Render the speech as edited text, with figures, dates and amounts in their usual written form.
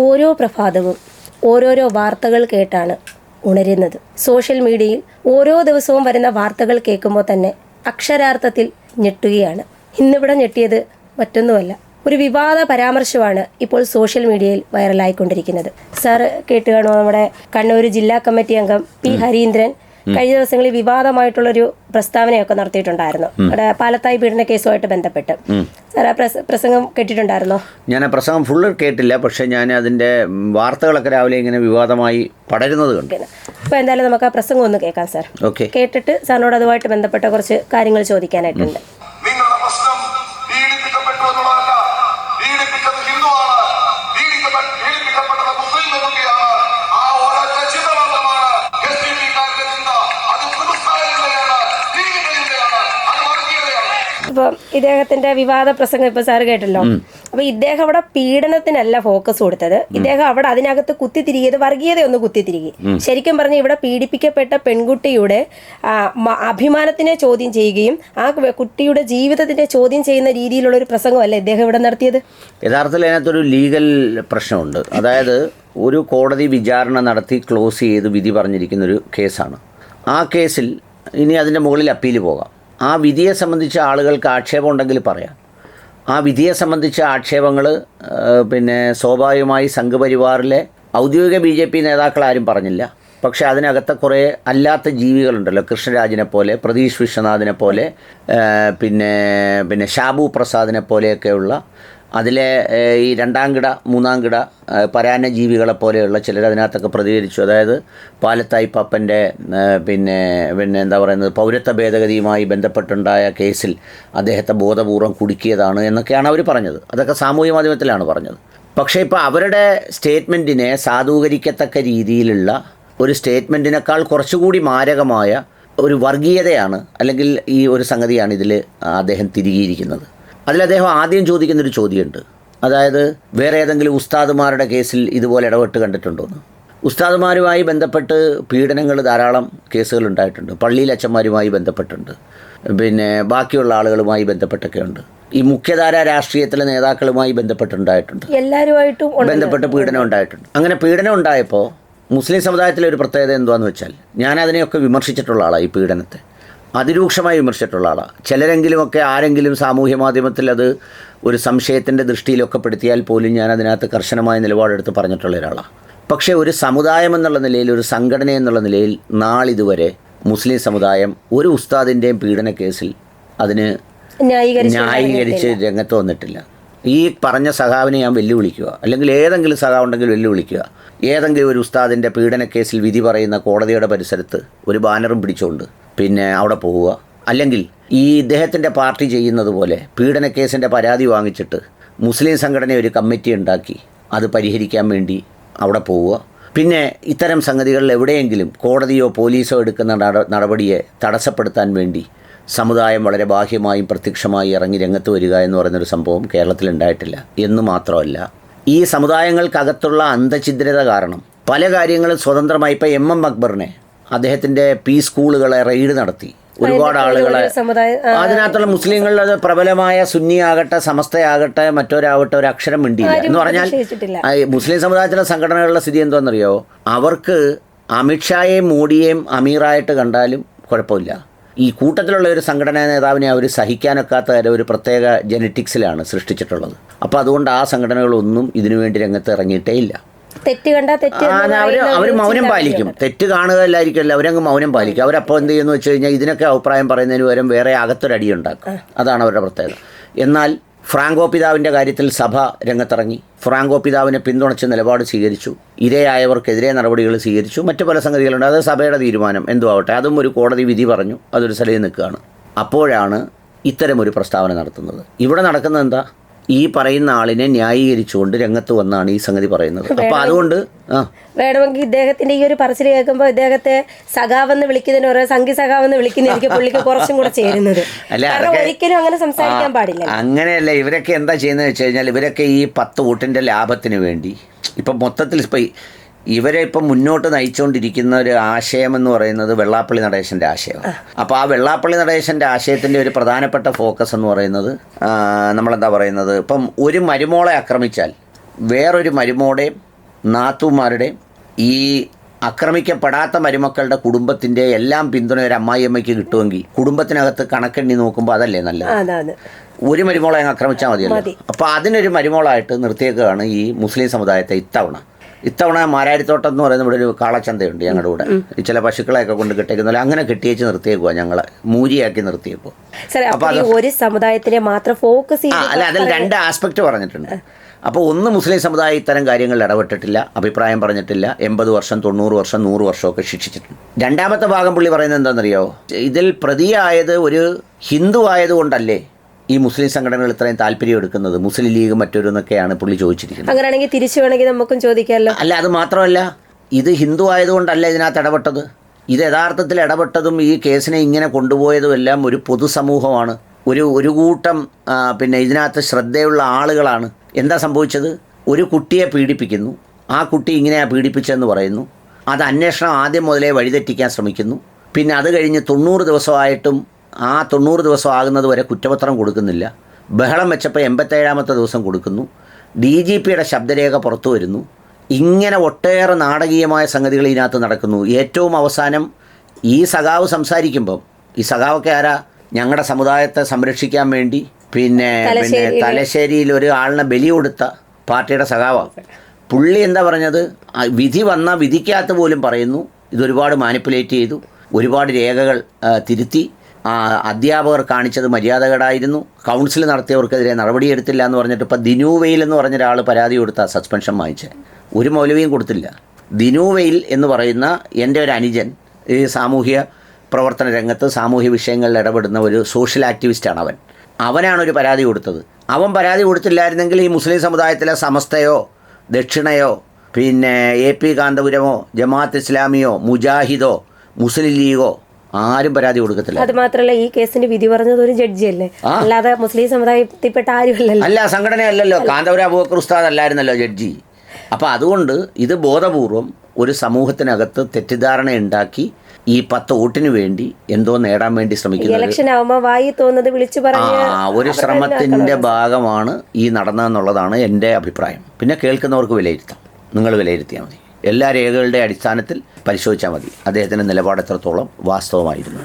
ഓരോ പ്രഭാതവും ഓരോരോ വാർത്തകൾ കേട്ടാണ് ഉണരുന്നത്. സോഷ്യൽ മീഡിയയിൽ ഓരോ ദിവസവും വരുന്ന വാർത്തകൾ കേൾക്കുമ്പോൾ തന്നെ അക്ഷരാർത്ഥത്തിൽ ഞെട്ടുകയാണ്. ഇന്നിവിടെ ഞെട്ടിയത് മറ്റൊന്നുമല്ല, ഒരു വിവാദ പരാമർശമാണ് ഇപ്പോൾ സോഷ്യൽ മീഡിയയിൽ വൈറലായിക്കൊണ്ടിരിക്കുന്നത്. സാറ് കേട്ട് കാണുമോ, നമ്മുടെ കണ്ണൂർ ജില്ലാ കമ്മിറ്റി അംഗം പി ഹരീന്ദ്രൻ കഴിഞ്ഞ ദിവസങ്ങളിൽ വിവാദമായിട്ടുള്ളൊരു പ്രസ്താവനയൊക്കെ നടത്തിയിട്ടുണ്ടായിരുന്നു അവിടെ പാലത്തായി പീഡന കേസുമായിട്ട് ബന്ധപ്പെട്ട്. സാർ ആ പ്രസംഗം കേട്ടിട്ടുണ്ടായിരുന്നോ? ഞാൻ ആ പ്രസംഗം ഫുള്ള് കേട്ടില്ല, പക്ഷെ ഞാൻ അതിൻ്റെ വാർത്തകളൊക്കെ രാവിലെ ഇങ്ങനെ വിവാദമായി പടരുന്നത് കണ്ടു. അപ്പോൾ എന്തായാലും നമുക്ക് ആ പ്രസംഗം ഒന്ന് കേൾക്കാം സാർ. ഓക്കെ, കേട്ടിട്ട് സാറിനോട് അതുമായിട്ട് ബന്ധപ്പെട്ട കുറച്ച് കാര്യങ്ങൾ ചോദിക്കാനായിട്ടുണ്ട്. ഇപ്പം ഇദ്ദേഹത്തിന്റെ വിവാദ പ്രസംഗം ഇപ്പൊ സാറ് കേട്ടല്ലോ. അപ്പൊ ഇദ്ദേഹം അവിടെ പീഡനത്തിനല്ല ഫോക്കസ് കൊടുത്തത്. ഇദ്ദേഹം അവിടെ അതിനകത്ത് കുത്തിത്തിരികിയത് വർഗീയതയൊന്ന് കുത്തിത്തിരികി. ശരിക്കും പറഞ്ഞ ഇവിടെ പീഡിപ്പിക്കപ്പെട്ട പെൺകുട്ടിയുടെ അഭിമാനത്തിനെ ചോദ്യം ചെയ്യുകയും ആ കുട്ടിയുടെ ജീവിതത്തിനെ ചോദ്യം ചെയ്യുന്ന രീതിയിലുള്ള ഒരു പ്രസംഗമല്ല ഇദ്ദേഹം ഇവിടെ നടത്തിയത്. യഥാർത്ഥത്തിൽ അതിനകത്തൊരു ലീഗൽ പ്രശ്നമുണ്ട്. അതായത് ഒരു കോടതി വിചാരണ നടത്തി ക്ലോസ് ചെയ്ത് വിധി പറഞ്ഞിരിക്കുന്നൊരു കേസാണ്. ആ കേസിൽ ഇനി അതിൻ്റെ മുകളിൽ അപ്പീൽ പോകാം. ആ വിധിയെ സംബന്ധിച്ച ആളുകൾക്ക് ആക്ഷേപം ഉണ്ടെങ്കിൽ പറയാം. ആ വിധിയെ സംബന്ധിച്ച ആക്ഷേപങ്ങൾ പിന്നെ സ്വാഭാവികമായി സംഘപരിവാറിലെ ഔദ്യോഗിക BJP നേതാക്കളാരും പറഞ്ഞില്ല. പക്ഷേ അതിനകത്ത് കുറേ അല്ലാത്ത ജീവികളുണ്ടല്ലോ, കൃഷ്ണരാജിനെ പോലെ, പ്രതീഷ് വിശ്വനാഥിനെ പോലെ, പിന്നെ ഷാബു പ്രസാദിനെ പോലെയൊക്കെയുള്ള അതിലെ ഈ രണ്ടാം കിട മൂന്നാം കിട പരാന്ന ജീവികളെ പോലെയുള്ള ചിലർ അതിനകത്തൊക്കെ പ്രതികരിച്ചു. അതായത് പാലത്തായി പപ്പൻ്റെ പിന്നെ എന്താ പറയുന്നത്, പൗരത്വ ഭേദഗതിയുമായി ബന്ധപ്പെട്ടുണ്ടായ കേസിൽ അദ്ദേഹത്തെ ബോധപൂർവം കുടുക്കിയതാണ് എന്നൊക്കെയാണ് അവർ പറഞ്ഞത്. അതൊക്കെ സാമൂഹ്യ മാധ്യമത്തിലാണ് പറഞ്ഞത്. പക്ഷേ ഇപ്പോൾ അവരുടെ സ്റ്റേറ്റ്മെൻറ്റിനെ സാധൂകരിക്കത്തക്ക രീതിയിലുള്ള ഒരു സ്റ്റേറ്റ്മെൻറ്റിനേക്കാൾ കുറച്ചുകൂടി മാരകമായ ഒരു വർഗീയതയാണ് അല്ലെങ്കിൽ ഈ ഒരു സംഗതിയാണ് ഇതിൽ അദ്ദേഹം തിരികിയിരിക്കുന്നത്. അതിൽ അദ്ദേഹം ആദ്യം ചോദിക്കുന്നൊരു ചോദ്യമുണ്ട്. അതായത് വേറെ ഏതെങ്കിലും ഉസ്താദുമാരുടെ കേസിൽ ഇതുപോലെ ഇടപെട്ട് കണ്ടിട്ടുണ്ടോയെന്ന്. ഉസ്താദുമാരുമായി ബന്ധപ്പെട്ട് പീഡനങ്ങൾ ധാരാളം കേസുകൾ ഉണ്ടായിട്ടുണ്ട്. പള്ളിയിൽ അച്ഛന്മാരുമായി ബന്ധപ്പെട്ടുണ്ട്, പിന്നെ ബാക്കിയുള്ള ആളുകളുമായി ബന്ധപ്പെട്ടൊക്കെ ഉണ്ട്. ഈ മുഖ്യധാര രാഷ്ട്രീയത്തിലെ നേതാക്കളുമായി ബന്ധപ്പെട്ടുണ്ടായിട്ടുണ്ട്, എല്ലാവരുമായിട്ടും ബന്ധപ്പെട്ട് പീഡനം ഉണ്ടായിട്ടുണ്ട്. അങ്ങനെ പീഡനം ഉണ്ടായപ്പോൾ മുസ്ലിം സമുദായത്തിലെ ഒരു പ്രത്യേകത എന്താണെന്ന് വെച്ചാൽ, ഞാനതിനെയൊക്കെ വിമർശിച്ചിട്ടുള്ള ആളാണ്. ഈ പീഡനത്തെ അതിരൂക്ഷമായി വിമർശിച്ചിട്ടുള്ള ആളാണ്. ചിലരെങ്കിലുമൊക്കെ ആരെങ്കിലും സാമൂഹ്യ മാധ്യമത്തിൽ അത് ഒരു സംശയത്തിൻ്റെ ദൃഷ്ടിയിലൊക്കെ പെടുത്തിയാൽ പോലും ഞാൻ അതിനകത്ത് കർശനമായ നിലപാടെടുത്ത് പറഞ്ഞിട്ടുള്ള ഒരാളാണ്. പക്ഷേ ഒരു സമുദായം എന്നുള്ള നിലയിൽ, ഒരു സംഘടന എന്നുള്ള നിലയിൽ നാളിതുവരെ മുസ്ലിം സമുദായം ഒരു ഉസ്താദിൻ്റെയും പീഡന കേസിൽ അതിന് ന്യായീകരിച്ച് രംഗത്ത് വന്നിട്ടില്ല. ഈ പറഞ്ഞ സഖാവിനെ ഞാൻ വെല്ലുവിളിക്കുക, അല്ലെങ്കിൽ ഏതെങ്കിലും സഖാവുണ്ടെങ്കിൽ വെല്ലുവിളിക്കുക. ഏതെങ്കിലും ഒരു ഉസ്താദിൻ്റെ പീഡന കേസിൽ വിധി പറയുന്ന കോടതിയുടെ പരിസരത്ത് ഒരു ബാനറും പിടിച്ചുകൊണ്ട് പിന്നെ അവിടെ പോവുക. അല്ലെങ്കിൽ ഈ ഇദ്ദേഹത്തിൻ്റെ പാർട്ടി ചെയ്യുന്നത് പോലെ പീഡന കേസിൻ്റെ പരാതി വാങ്ങിച്ചിട്ട് മുസ്ലിം സംഘടന ഒരു കമ്മിറ്റി ഉണ്ടാക്കി അത് പരിഹരിക്കാൻ വേണ്ടി അവിടെ പോവുക. പിന്നെ ഇത്തരം സംഗതികളിൽ എവിടെയെങ്കിലും കോടതിയോ പോലീസോ എടുക്കുന്ന നടപടിയെ തടസ്സപ്പെടുത്താൻ വേണ്ടി സമുദായം വളരെ ബാഹ്യമായും പ്രത്യക്ഷമായി ഇറങ്ങി രംഗത്ത് വരിക എന്ന് പറയുന്നൊരു സംഭവം കേരളത്തിൽ ഉണ്ടായിട്ടില്ല. എന്ന് മാത്രമല്ല, ഈ സമുദായങ്ങൾക്കകത്തുള്ള അന്തഛിദ്രത കാരണം പല കാര്യങ്ങളും സ്വതന്ത്രമായി, ഇപ്പോൾ MM അക്ബറിനെ അദ്ദേഹത്തിൻ്റെ സ്കൂളുകളെ റെയ്ഡ് നടത്തി ഒരുപാട് ആളുകളെ, അതിനകത്തുള്ള മുസ്ലിങ്ങളിൽ അത് പ്രബലമായ സുന്നി ആകട്ടെ സമസ്തയാകട്ടെ മറ്റൊരാവട്ടെ ഒരു അക്ഷരം മിണ്ടിയില്ല. എന്ന് പറഞ്ഞാൽ മുസ്ലിം സമുദായത്തിലെ സംഘടനകളുടെ സ്ഥിതി എന്താണെന്നറിയോ, അവർക്ക് അമിത്ഷായെയും മോഡിയെയും അമീറായിട്ട് കണ്ടാലും കുഴപ്പമില്ല. ഈ കൂട്ടത്തിലുള്ള ഒരു സംഘടനാ നേതാവിനെ അവർ സഹിക്കാനൊക്കാത്ത ഒരു പ്രത്യേക ജെനറ്റിക്സിലാണ് സൃഷ്ടിച്ചിട്ടുള്ളത്. അപ്പോൾ അതുകൊണ്ട് ആ സംഘടനകളൊന്നും ഇതിനുവേണ്ടി രംഗത്ത് ഇറങ്ങിയിട്ടേ ഇല്ല. അവർ മൗനം പാലിക്കും. തെറ്റ് കാണുകയല്ലായിരിക്കുമല്ലോ, അവരങ്ങ് മൗനം പാലിക്കും. അവരപ്പോൾ എന്ത് ചെയ്യുന്നു വെച്ച് കഴിഞ്ഞാൽ ഇതിനൊക്കെ അഭിപ്രായം പറയുന്നതിന് പകരം വേറെ അകത്തൊരടി ഉണ്ടാക്കും. അതാണ് അവരുടെ പ്രത്യേകത. എന്നാൽ ഫ്രാങ്കോ പിതാവിൻ്റെ കാര്യത്തിൽ സഭ രംഗത്തിറങ്ങി, ഫ്രാങ്കോ പിതാവിനെ പിന്തുണച്ച് നിലപാട് സ്വീകരിച്ചു, ഇരയായവർക്കെതിരെ നടപടികൾ സ്വീകരിച്ചു, മറ്റു പല സംഗതികളുണ്ട്. അത് സഭയുടെ തീരുമാനം എന്തു ആവട്ടെ, അതും ഒരു കോടതി വിധി പറഞ്ഞു, അതൊരു സ്ഥലത്ത് നിൽക്കുകയാണ്. അപ്പോഴാണ് ഇത്തരമൊരു പ്രസ്താവന നടത്തുന്നത്. ഇവിടെ നടക്കുന്നത് എന്താ, ഈ പറയുന്ന ആളിനെ ന്യായീകരിച്ചുകൊണ്ട് രംഗത്ത് വന്നാണ് ഈ സംഗതി പറയുന്നത്. അപ്പോൾ അതുകൊണ്ട് വേണമെങ്കിൽ ഇദ്ദേഹത്തിന്റെ ഈ ഒരു പറച്ചിൽ കേൾക്കുമ്പോൾ ഇദ്ദേഹത്തെ സഖാവെന്ന് വിളിക്കുന്നതിന് ഓരോ സംഘി സഖാവെന്ന് വിളിക്കുന്നതായിരിക്കും പുള്ളിക്ക് കുറച്ചും കൂടെ ചേരുന്നത്. ഒരിക്കലും അങ്ങനെ സംസാരിക്കാൻ പാടില്ല. അങ്ങനെയല്ല, ഇവരൊക്കെ എന്താ ചെയ്യുന്നത് വെച്ച് കഴിഞ്ഞാൽ, ഇവരൊക്കെ ഈ 10 വോട്ടിൻ്റെ ലാഭത്തിന് വേണ്ടി ഇപ്പം മൊത്തത്തിൽ ഇവരെ ഇപ്പം മുന്നോട്ട് നയിച്ചുകൊണ്ടിരിക്കുന്ന ഒരു ആശയം എന്ന് പറയുന്നത് വെള്ളാപ്പള്ളി നടേശൻ്റെ ആശയമാണ്. അപ്പോൾ ആ വെള്ളാപ്പള്ളി നടേശൻ്റെ ആശയത്തിൻ്റെ ഒരു പ്രധാനപ്പെട്ട ഫോക്കസ് എന്ന് പറയുന്നത്, നമ്മളെന്താ പറയുന്നത്, ഇപ്പം ഒരു മരുമോളെ ആക്രമിച്ചാൽ വേറൊരു മരുമോടെയും നാത്തൂമാരുടെയും ഈ ആക്രമിക്കപ്പെടാത്ത മരുമക്കളുടെ കുടുംബത്തിൻ്റെ എല്ലാം പിന്തുണ ഒരു അമ്മായിയമ്മയ്ക്ക് കിട്ടുമെങ്കിൽ കുടുംബത്തിനകത്ത് കണക്കെണ്ണി നോക്കുമ്പോൾ അതല്ലേ നല്ലത്. ഒരു മരുമോളെ അങ്ങ് ആക്രമിച്ചാൽ മതിയല്ലോ. അപ്പോൾ അതിനൊരു മരുമോളായിട്ട് നിർത്തിയേക്കുകയാണ് ഈ മുസ്ലിം സമുദായത്തെ ഇത്തവണ മാരാരിത്തോട്ടം എന്ന് പറയുന്ന ഇവിടെ ഒരു കാളച്ചന്തയുണ്ട് ഞങ്ങളുടെ കൂടെ. ഈ ചില പശുക്കളെയൊക്കെ കൊണ്ട് കെട്ടിക്കുന്ന അങ്ങനെ കെട്ടിയേച്ച് നിർത്തിയേക്കുക, ഞങ്ങളെ മൂരിയാക്കി നിർത്തിയേക്കുക. അപ്പോൾ ഒരു സമുദായത്തിനെ മാത്രം ഫോക്കസ് അല്ല, അതിൽ 2 ആസ്പെക്റ്റ് പറഞ്ഞിട്ടുണ്ട്. അപ്പോൾ ഒന്ന്, മുസ്ലിം സമുദായം ഇത്തരം കാര്യങ്ങളിൽ ഇടപെട്ടിട്ടില്ല, അഭിപ്രായം പറഞ്ഞിട്ടില്ല, 80 വർഷം 90 വർഷം 100 വർഷമൊക്കെ ശിക്ഷിച്ചിട്ടുണ്ട്. രണ്ടാമത്തെ ഭാഗം പുള്ളി പറയുന്നത് എന്താണെന്നറിയോ, ഇതിൽ പ്രതിയായത് ഒരു ഹിന്ദു ആയതുകൊണ്ടല്ലേ ഈ മുസ്ലിം സംഘടനകൾ ഇത്രയും താല്പര്യം എടുക്കുന്നത്, മുസ്ലിം ലീഗ് മറ്റൊരുന്നൊക്കെയാണ് പുള്ളി ചോദിച്ചിരിക്കുന്നത്. അങ്ങനെയാണെങ്കിൽ തിരിച്ചു വേണമെങ്കിൽ നമുക്കും ചോദിക്കാമല്ലോ. അല്ല, അത് മാത്രമല്ല, ഇത് ഹിന്ദു ആയതുകൊണ്ടല്ല ഇതിനകത്ത് ഇടപെട്ടത്. ഇത് യഥാർത്ഥത്തിൽ ഇടപെട്ടതും ഈ കേസിനെ ഇങ്ങനെ കൊണ്ടുപോയതും എല്ലാം ഒരു പൊതുസമൂഹമാണ്, ഒരു കൂട്ടം പിന്നെ ഇതിനകത്ത് ശ്രദ്ധയുള്ള ആളുകളാണ്. എന്താ സംഭവിച്ചത്? ഒരു കുട്ടിയെ പീഡിപ്പിക്കുന്നു, ആ കുട്ടി ഇങ്ങനെയാണ് പീഡിപ്പിച്ചതെന്ന് പറയുന്നു, അത് അന്വേഷണം ആദ്യം മുതലേ വഴിതെറ്റിക്കാൻ ശ്രമിക്കുന്നു. പിന്നെ അത് കഴിഞ്ഞ് 90 ദിവസമായിട്ടും ആ 90 ദിവസം ആകുന്നത് വരെ കുറ്റപത്രം കൊടുക്കുന്നില്ല. ബഹളം വെച്ചപ്പോൾ 87ാമത്തെ ദിവസം കൊടുക്കുന്നു. DGPയുടെ ശബ്ദരേഖ പുറത്തു വരുന്നു. ഇങ്ങനെ ഒട്ടേറെ നാടകീയമായ സംഗതികൾ ഇതിനകത്ത് നടക്കുന്നു. ഏറ്റവും അവസാനം ഈ സഖാവ് സംസാരിക്കുമ്പം, ഈ സഖാവൊക്കെ ആരാ? ഞങ്ങളുടെ സമുദായത്തെ സംരക്ഷിക്കാൻ വേണ്ടി പിന്നെ തലശ്ശേരിയിൽ ഒരു ആളിനെ ബലി കൊടുത്ത പാർട്ടിയുടെ സഖാവാണ്. പുള്ളി എന്താ പറഞ്ഞത്? വിധി വന്ന വിധിക്കകത്ത് പോലും പറയുന്നു ഇതൊരുപാട് മാനിപ്പുലേറ്റ് ചെയ്തു, ഒരുപാട് രേഖകൾ തിരുത്തി, അധ്യാപകർ കാണിച്ചത് മര്യാദകേടായിരുന്നു, കൗൺസിൽ നടത്തിയവർക്കെതിരെ നടപടിയെടുത്തില്ല എന്ന് പറഞ്ഞിട്ട് ഇപ്പോൾ ദിനുവെയിൽ എന്ന് പറഞ്ഞ ഒരാൾ പരാതി കൊടുത്ത സസ്പെൻഷൻ വാങ്ങിച്ചത് ഒരു മൗലവിയും കൊടുത്തില്ല. ദിനുവെയിൽ എന്ന് പറയുന്ന എൻ്റെ ഒരു അനുജൻ, ഈ സാമൂഹ്യ പ്രവർത്തന രംഗത്ത് സാമൂഹ്യ വിഷയങ്ങളിൽ ഇടപെടുന്ന ഒരു സോഷ്യൽ ആക്ടിവിസ്റ്റാണ് അവനാണ് ഒരു പരാതി കൊടുത്തത്. അവൻ പരാതി കൊടുത്തില്ലായിരുന്നെങ്കിൽ ഈ മുസ്ലിം സമുദായത്തിലെ സമസ്തയോ ദക്ഷിണയോ പിന്നെ AP കാന്തപുരമോ ജമാഅത്ത് ഇസ്ലാമിയോ മുജാഹിദോ മുസ്ലിം ലീഗോ ആരും പരാതി കൊടുക്കത്തില്ല. അത് മാത്രമല്ല, ഈ കേസിന്റെ വിധി പറഞ്ഞത് ഒരു ജഡ്ജിയല്ലേ, അല്ലാതെ മുസ്ലിം സമുദായത്തിൽപ്പെട്ട ആരുമല്ലല്ലോ. അല്ല, സംഘടനയല്ലല്ലോ. കാന്തപുര അബൂബക്കർ ഉസ്താദ് അല്ലായിരുന്നല്ലോ ജഡ്ജി. അപ്പോൾ അതുകൊണ്ട് ഇത് ബോധപൂർവം ഒരു സമൂഹത്തിനകത്ത് തെറ്റിദ്ധാരണ ഉണ്ടാക്കി ഈ 10 വോട്ടിന് വേണ്ടി എന്തോ നേടാൻ വേണ്ടി ശ്രമിക്കുന്നത് ഒരു ശ്രമത്തിൻ്റെ ഭാഗമാണ് ഈ നടന്നതെന്നുള്ളതാണ് എൻ്റെ അഭിപ്രായം. പിന്നെ കേൾക്കുന്നവർക്ക് വിലയിരുത്താം, നിങ്ങൾ വിലയിരുത്തിയാൽ മതി. എല്ലാ രേഖകളുടെ അടിസ്ഥാനത്തിൽ പരിശോധിച്ചാൽ മതി അദ്ദേഹത്തിൻ്റെ നിലപാട് എത്രത്തോളം വാസ്തവമായിരുന്നു.